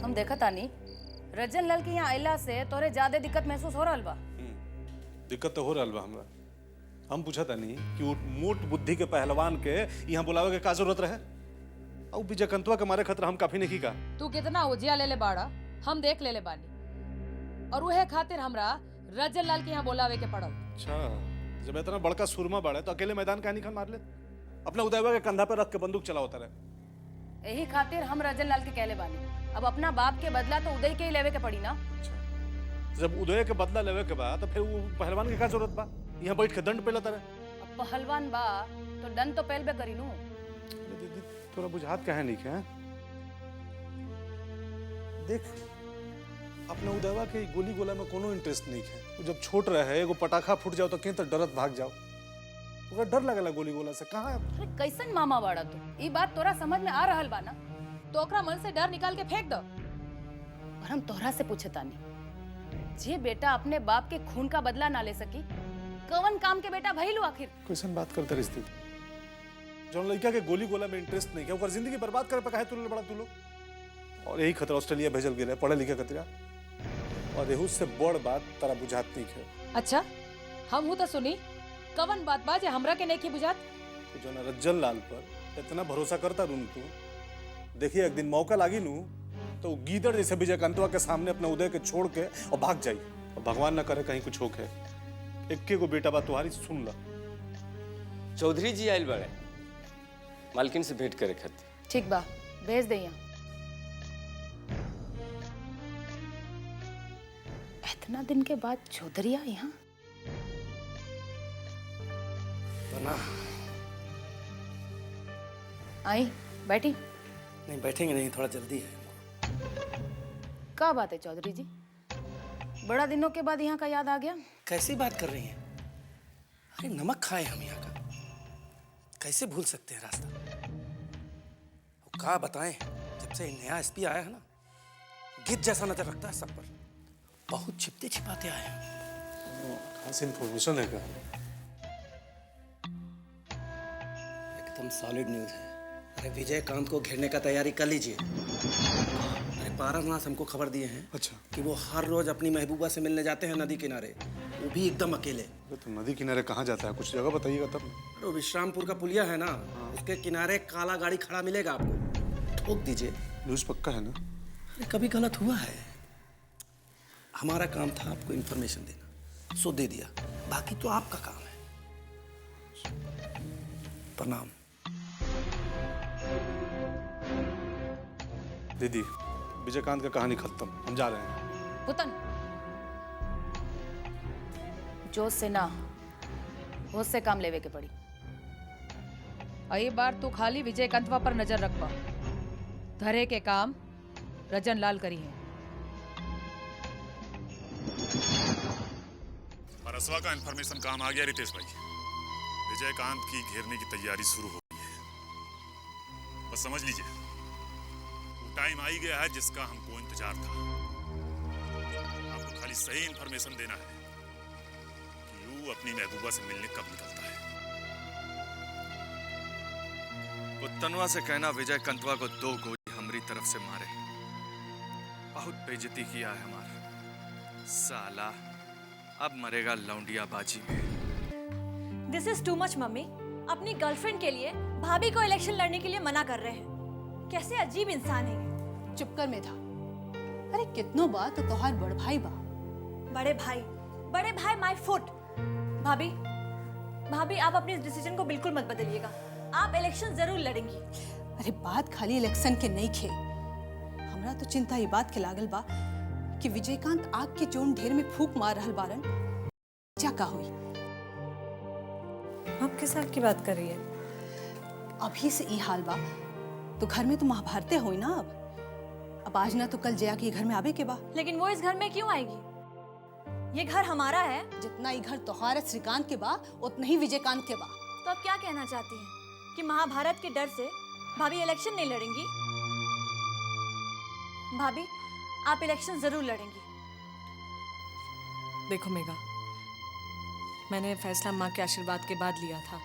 हम देखा तानी रजन लाल के यहाँ आइला से तोरे ज्यादा दिक्कत महसूस हो रहल बा। दिक्कत तो हो रहल बा हमरा। हम पूछा तानी कि वो मोट बुद्धि के पहलवान के यहाँ बुलावे के का जरूरत रहे? और विजयकंतवा के मारे खतरा हम काफी नहीं का। तू कितना उजिया ले ले बाड़ा हम देख ले बानी, और उहे खातिर हमरा रजन लाल के यहाँ बुलावे के पड़ल। अच्छा, जब इतना बड़का सुरमा बाड़े तो अकेले मैदान का नहीं मार ले? अपना उदयवा के कंधा पे रख के बंदूक चला होता रहे। यही खातिर हम रजन लाल के कहले बानी, अब अपना बाप के बदला तो उदय के ही लेवे के पड़ी ना। अच्छा, जब उदय के बदला लेवे के बाद तो फिर वो पहलवान के का जरूरत बा? यहाँ बैठ के दंड पेलता रहे। अब पहलवान बा तो दंड तो पहल बे करी नू। तोरा बुझात काहे नहीं है? देख, अपना उदयवा के गोली गोला में कोनो इंटरेस्ट नहीं है। वो जब छोट रहे एगो पटाखा फूट जाओ तो कहीं तो डरत भाग जाओ। ओकरा डर लगेला गोली गोला से। कहाँ? अरे कैसन मामा बाड़ा तू? ई बात तोरा समझ में आ रहल बा ना? तो ओकरा मन से डर निकाल के फेंक दो। और हम तोहरा से पूछे तानी, जे बेटा अपने बाप के खून का बदला ना ले सकी, कवन काम के बेटा भइलू आखिर? कैसन बात करते रिश्ते? जौन लड़का के गोली गोला में इंटरेस्ट नहीं है ओकर जिंदगी बर्बाद करे पे काहे तू बड़ा तू लोग? और यही खतरा ऑस्ट्रेलिया भेजल गेले पढ़े लिखे खतरा। और एहू से बड़ बात तारा बुझात नहीं है। अच्छा, हम हूं तो सुनी कवन बात बा जे हमरा के नहीं की बुझात? तो जो रज्जन लाल पर इतना भरोसा करता रू तू, देखिए एक दिन मौका लागी नू तो गीदड़ जैसे विजयकांतवा के सामने अपने उदय के छोड़ के और भाग जाई। और भगवान न करे कहीं कुछ होके। इक्के को बेटा बा तुम्हारी सुन ला। चौधरी जी आयल बड़े, मालकिन से भेंट करे खातिर। ठीक बा, भेज दे यहाँ। इतना दिन के बाद चौधरिया यहाँ? आई बैठी। नहीं बैठेंगे नहीं, थोड़ा जल्दी है। क्या बात है चौधरी जी, बड़ा दिनों के बाद यहाँ का याद आ गया? कैसी बात कर रही हैं? अरे नमक खाए हम यहाँ का, कैसे भूल सकते हैं रास्ता? वो क्या बताएं, जब से नया एसपी आया है ना, गिद्ध जैसा नजर रखता है सब पर। बहुत छिपते छिपाते आए हैं। खास इन्फॉर्मेशन है क्या? एकदम सॉलिड न्यूज है। अरे विजयकांत को घेरने का तैयारी कर लीजिए। अरे पारसनाथ हमको खबर दिए हैं। अच्छा, कि वो हर रोज अपनी महबूबा से मिलने जाते हैं नदी किनारे, वो भी एकदम अकेले। तो नदी किनारे कहाँ जाता है? कुछ जगह बताइएगा तब। अरे विश्रामपुर का पुलिया है ना, उसके किनारे काला गाड़ी खड़ा मिलेगा आपको, ठोक दीजिए। न्यूज पक्का है ना? अरे कभी गलत हुआ है? हमारा काम था आपको इन्फॉर्मेशन देना, सो दे दिया। बाकी तो आपका काम है। प्रणाम। दीदी, विजयकांत का कहानी खत्म, हम जा रहे हैं। पुतन, जोश से ना होश से काम लेवे के पड़ी। अई बार तू खाली विजयकांतवा पर नजर रखबा, धरे के काम रजन लाल करी है। परसवा का इंफॉर्मेशन काम आ गया रितेश भाई। विजयकांत की घेरने की तैयारी शुरू हो गई है। बस समझ लीजिए वो टाइम आ ही गया है जिसका हमको इंतजार था। आपको खाली सही इंफॉर्मेशन देना है कि वो अपनी महबूबा से मिलने कब निकलता है। पुतनवा से कहना विजयकांतवा को 2 गोली हमारी तरफ से मारे। बहुत बेइज्जती किया है हमारा साला, अब मरेगा लौंडिया बाजी में। This is too much mummy. अपनी गर्लफ्रेंड के लिए भाभी को इलेक्शन लड़ने के लिए मना कर रहे हैं। कैसे अजीब इंसान है ये। चुप कर मेधा। अरे कितनो बात तो तोहार बड़ भाई बा। बड़े भाई माय फुट। भाभी भाभी आप अपने इस डिसीजन को बिल्कुल मत बदलिएगा। आप इलेक्शन जरूर लड़ेंगी। अरे बात खाली इलेक्शन के नहीं खे, हमरा तो चिंता ये बात के लागल बा कि विजयकांत आग के जोन ढेर में फूंक मार रहल बारन, क्या का हुई? आप किस साल की बात कर रही है? अभी से ई हाल बा तो घर में तो महाभारते होई ना। अब आज ना तो कल जया के घर में आवे के बा। लेकिन वो इस घर में क्यों आएगी? ये घर हमारा है। जितना ई घर तोहार श्रीकांत के बा उतना ही विजयकांत के बा। तो आप क्या कहना चाहती हैं कि महाभारत के डर से भाभी इलेक्शन नहीं लड़ेंगी? भाभी आप इलेक्शन जरूर लड़ेंगी। देखो मेघा, मैंने फैसला माँ के आशीर्वाद के बाद लिया था।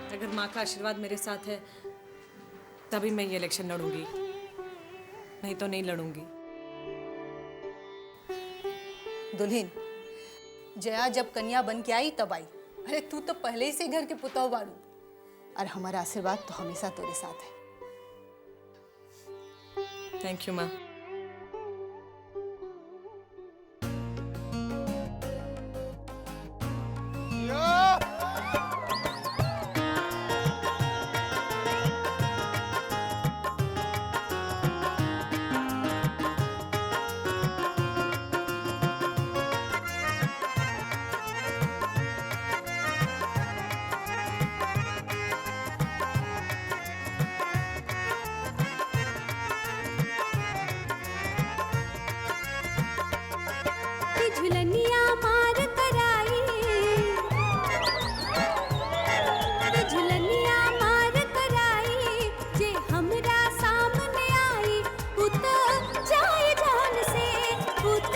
अगर माँ का आशीर्वाद मेरे साथ है तभी मैं ये इलेक्शन लड़ूंगी, नहीं तो नहीं लड़ूंगी। दुल्हन, जया जब कन्या बन के आई तब आई। अरे तू तो पहले ही से घर के पुतौ बारू, और हमारा आशीर्वाद तो हमेशा तेरे साथ है। थैंक यू माँ। झुलनिया मार कराई, झुलनिया मार कराई, जे हमरा सामने आई पुत जाए जान से, पुत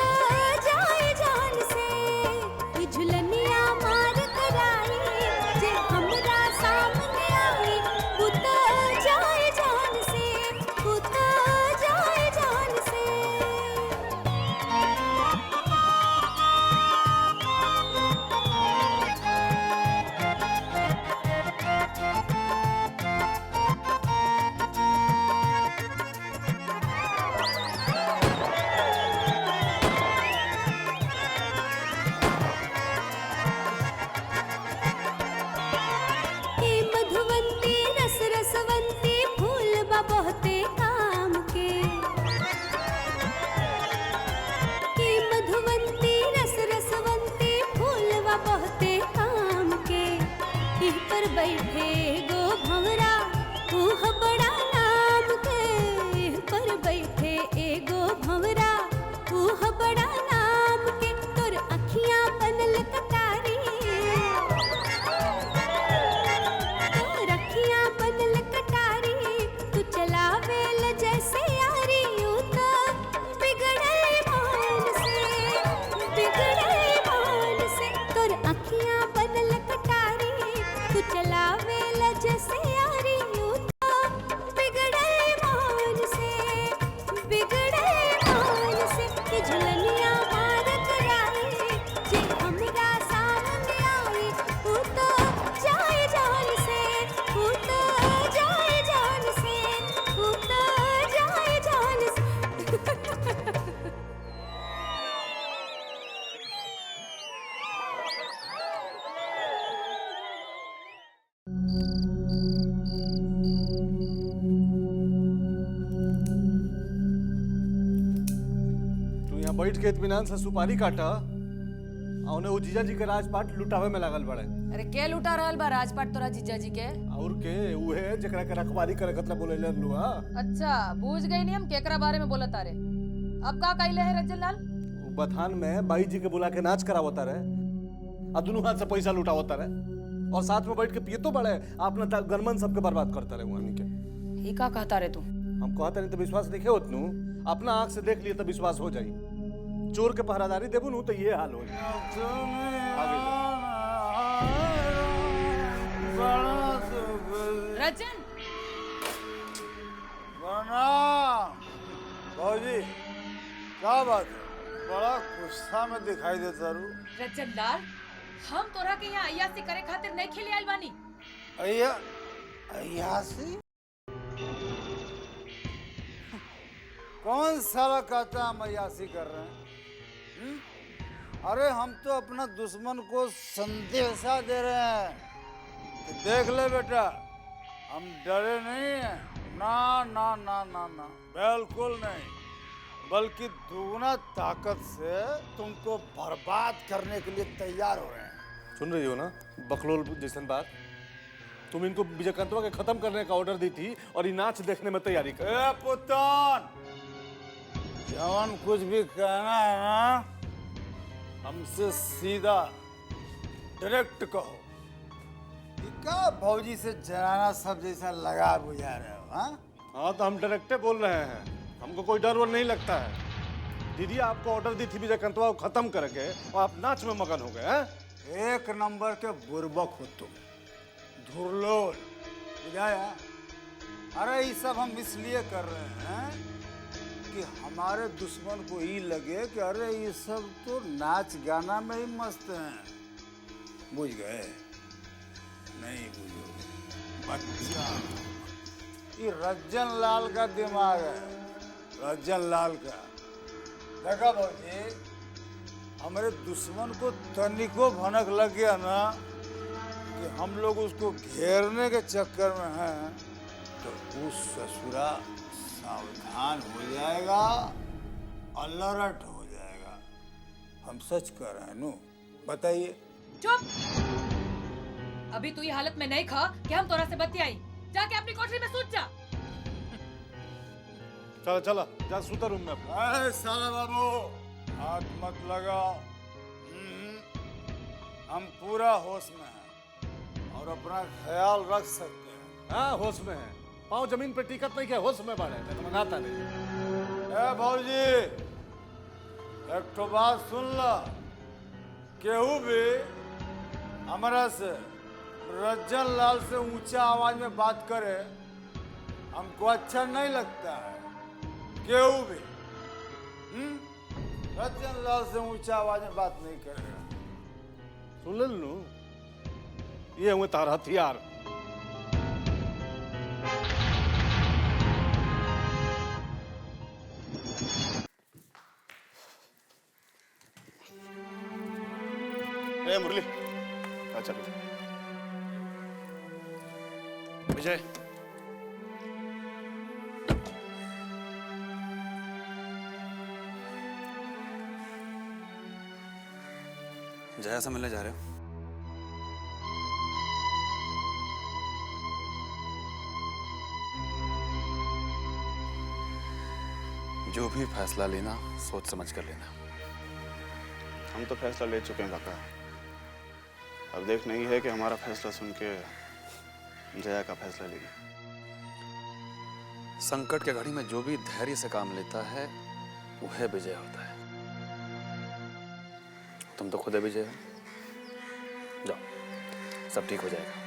जाए जान से। झुलनिया मार कराई, जे हमरा सामने आई पुत जाए जान से, पुत जाए जान से। के मधुवंती रस रसवंती फूल बा बहुते काम के, के मधुवंती रस रसवंती फूल बा बहुते काम के। इह पर बैठे गो भंवरा ऊह बड़ा नाम के, इह पर बैठे एगो भंवरा ऊह बड़ा नाम के। तोर अखियां बनल कटारी, रखियां बनल कटारी, तू चलावेल जैसे यारी, यूं तो बिगड़े मान से, बिगड़े मान से। तोर अखियां बनल कटारी, तू चलावेल जैसे यारी, यूं तो बिगड़े मान से, बिगड़े मान से। कि झुलनिया मार कराई, जे हमरा सामने आई, ऊ तो जाए जान से, ऊ तो जाए जान से, ऊ तो जाए जान से। तू यहाँ बैठ के इत्मीनान से सुपारी काटा, और वो जीजा जी के राजपाट लुटावे में लागल बड़े। अरे के लुटा रहल बा राजपाट तोरा जीजा जी के? और के उहे जकरा के रखवारी करे खतरा बोले ले लुआ। अच्छा बूझ गई नहीं हम केकरा बारे में बोलत तारे। अब का कइले है रज्जन लाल? वो बथान में बाई जी के बुला के नाच करावता रहे, और दोनों हाथ से पैसा लुटावता रहे, और साथ में बैठ के पिए तो बड़े अपना गनमन सबके बर्बाद करता रहे वहां के। ही का कहता रे तू? हम कहते नहीं तो विश्वास दिखे होत नु, अपना आंख से देख लिए तो विश्वास हो जाई। चोर के पहरादारी देबू नु तो ये हाल हो रज्जन भाजी क्या बात है, बड़ा गुस्सा में दिखाई देता रू। रज्जन लाल, हम तोरा के यहाँ अय्यासी करे खातिर नहीं खेले आइल बानी। अय्या अय्यासी? कौन साला कहता हम अय्यासी कर रहे हैं? अरे हम तो अपना दुश्मन को संदेशा दे रहे हैं कि देख ले बेटा, हम डरे नहीं हैं। ना ना ना ना ना, बिल्कुल नहीं, बल्कि दुगना ताकत से तुमको बर्बाद करने के लिए तैयार हो रहे हैं। सुन रही हो ना बकलोल जैसन बात? तुम इनको विजयकांतवा के खत्म करने का ऑर्डर दी थी और ये नाच देखने में तैयारी कर। ए पुतान, जवान कुछ भी कहना है ना, हमसे सीधा डायरेक्ट कहो। क्या भौजी से जनाना सब जैसा लगा बुझा रहे हो? हाँ तो हम डायरेक्टे बोल रहे हैं, हमको कोई डर वर नहीं लगता है। दीदी आपको ऑर्डर दी थी विजयकांतवा को खत्म करके, और आप नाच में मगन हो गए हैं। एक नंबर के बुर्बक हो तुम, धुरलोल, बुझाया? अरे ये सब हम इसलिए कर रहे हैं कि हमारे दुश्मन को ही लगे कि अरे ये सब तो नाच गाना में ही मस्त हैं। बुझ गए? नहीं बुझो बच्चा, ये रज्जन लाल का दिमाग है, रज्जन लाल का। देखा भाजी, हमारे दुश्मन को तनिको भनक लग गया ना कि हम लोग उसको घेरने के चक्कर में हैं, तो उस ससुरा सावधान हो जाएगा, अलर्ट हो जाएगा। हम सच कर रहे हैं नु, बताइए। चुप! अभी तू ये हालत में नहीं खा कि हम तोरा से बतियाई। जाके अपनी कोठरी में सूत जा। चला चला जा सूता रूम में अपना। अरे साला बाबू, हाथ मत लगाओ। हम पूरा होश में हैं और अपना ख्याल रख सकते हैं। हाँ होश में है, पाँव जमीन पे टिकट नहीं, क्या होश में बाढ़ है, तो मंगाता नहीं। ए भौजी, एक तो बात सुन ला, केहू भी हमारा से रज्जन लाल से ऊंचा आवाज में बात करे हमको अच्छा नहीं लगता है। केहू भी रज्जन लाल से ऊंचा आवाज में बात नहीं करेगा। सुन ले लू, ये हुए तार हथियार। ए मुरली, अच्छा विजय, जया से मिलने जा रहे हो? जो भी फैसला लेना सोच समझ कर लेना। हम तो फैसला ले चुके हैं काका। अब देख नहीं है कि हमारा फैसला सुन के जया का फैसला लेगी। संकट के घड़ी में जो भी धैर्य से काम लेता है वह विजय होता है। तुम तो खुद विजय हो। जाओ, सब ठीक हो जाएगा।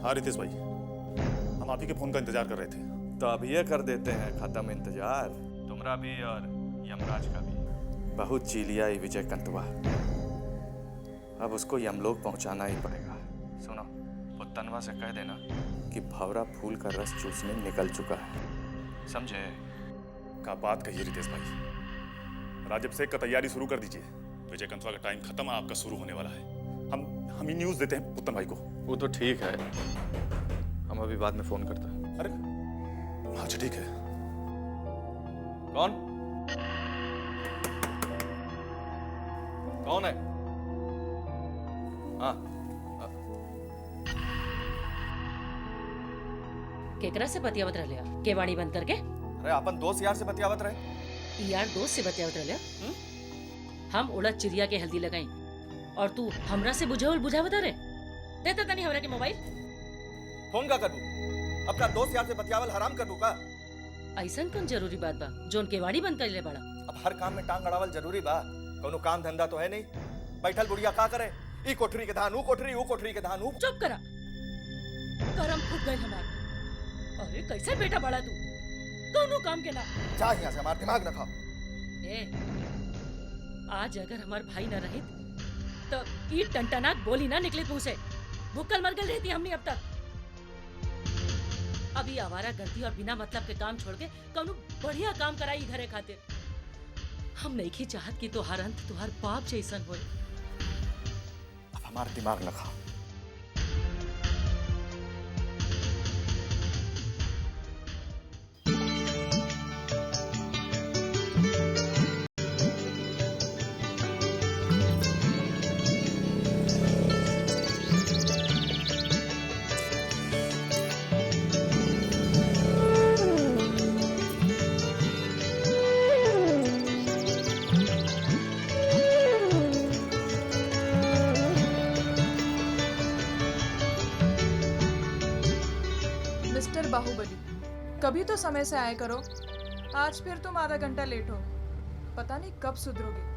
हाँ रितेश भाई, हम आप ही के फोन का इंतजार कर रहे थे। तो अब ये कर देते हैं खत्म इंतजार, तुम्हारा भी और यमराज का भी। बहुत जी लिया ये विजय कंतवा, अब उसको यमलोक पहुंचाना ही पड़ेगा। सुनो, पुतनवा से कह देना कि भंवरा फूल का रस चूसने निकल चुका है, समझे? क्या बात कही रितेश भाई, राजअभिषेक का तैयारी शुरू कर दीजिए। विजय कंतवा का टाइम खत्म है, आपका शुरू होने वाला है। हम ही न्यूज़ देते हैं पुतन भाई को। वो तो ठीक है, हम अभी बाद में फोन करते हैं। अरे अच्छा ठीक है। कौन कौन है? हाँ, केकरा से बतियावत रह लिया? केवाड़ी बंद करके? अरे अपन दोस्त यार से बतियावत रहे। यार दोस्त से बतियावत रह लिया? हम उड़द चिड़िया के हल्दी लगाई और तू हमरा से बुझावत रे? देता तनी हमरा के मोबाइल। फोन का करूं? अपना दोस्त यार से बतियावल हराम कर दूं का? ऐसा कौन जरूरी बात बा जोन केवाड़ी बंद कर ले बड़ा? अब हर काम में टांग अड़ावल जरूरी बा? कोनो काम धंधा तो है नहीं। बैठल बुढ़िया का करे? ई कोठरी के धान, ऊ कोठरी, ऊ कोठरी के धान, ऊ। चुप करा, करम फूट गई हमार। अरे कैसे बेटा बड़ा तू, कोनो काम के ना। जा यहाँ से, हमार दिमाग न खाओ। ए, आज अगर हमार भाई न रहे तो ई टंटनाक बोली ना निकले मुंह से। भूखल मर गई रहती हमने अब तक। अभी आवारा गर्दी और बिना मतलब के काम छोड़ के कौनो बढ़िया काम कराई घरे खातिर। हम नहीं की चाहत कि तोहार अंत तोहार बाप जैसन होए। अब हमारा दिमाग न खाओ। कभी तो समय से आया करो। आज फिर तुम आधा घंटा लेट हो। पता नहीं कब सुधरोगे।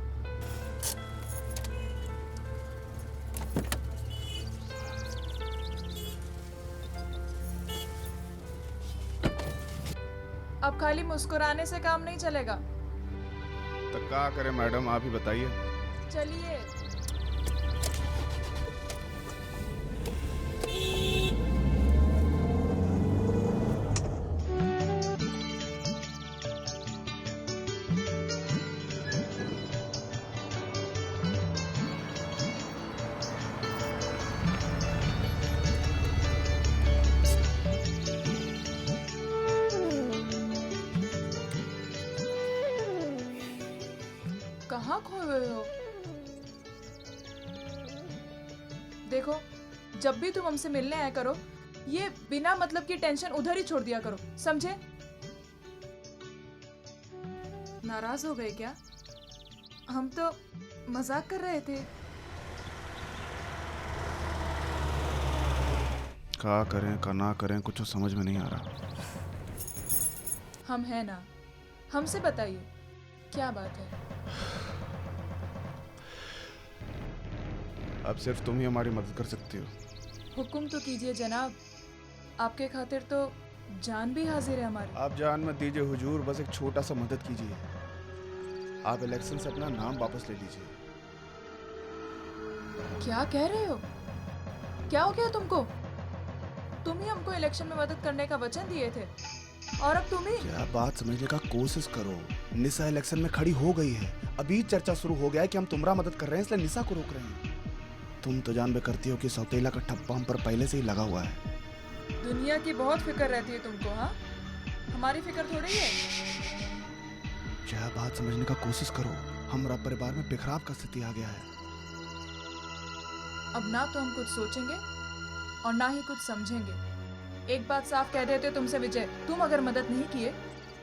अब खाली मुस्कुराने से काम नहीं चलेगा। तो क्या करें मैडम, आप ही बताइए। चलिए। कहाँ खो गए हो? देखो, जब भी तुम हमसे मिलने आया करो, ये बिना मतलब की टेंशन उधर ही छोड़ दिया करो, समझे? नाराज हो गए क्या? हम तो मजाक कर रहे थे। क्या करें का ना करें, कुछ तो समझ में नहीं आ रहा। हम हैं ना, हमसे बताइए क्या बात है। अब सिर्फ तुम ही हमारी मदद कर सकती हो। हुक्म तो कीजिए जनाब, आपके खातिर तो जान भी हाजिर है हमारी। आप जान मत दीजिए हुजूर, बस एक छोटा सा मदद कीजिए। आप इलेक्शन से अपना नाम वापस ले लीजिए। क्या कह रहे हो? क्या हो गया तुमको? तुम ही हमको इलेक्शन में मदद करने का वचन दिए थे और अब तुम ही। क्या बात समझने का कोशिश करो। निशा इलेक्शन में खड़ी हो गई है। अभी चर्चा शुरू हो गया है कि हम तुम्हारा मदद कर रहे हैं, इसलिए निशा को रोक रहे हैं। तुम तो जान भी करती हो कि सौतेला का ठप्पा हम पर पहले से ही लगा हुआ है। दुनिया की बहुत फिक्र रहती है तुमको, हाँ? हमारी फिक्र थोड़ी है। क्या बात समझने का कोशिश करो। हमारा परिवार में बिखराव का स्थिति आ गया है। अब ना तो हम कुछ सोचेंगे और ना ही कुछ समझेंगे। एक बात साफ कह देते तुमसे विजय, तुम अगर मदद नहीं किए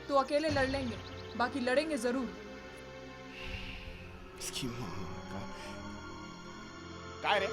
तो अकेले लड़ लेंगे, बाकी लड़ेंगे जरूर। इसकी माँ का रे?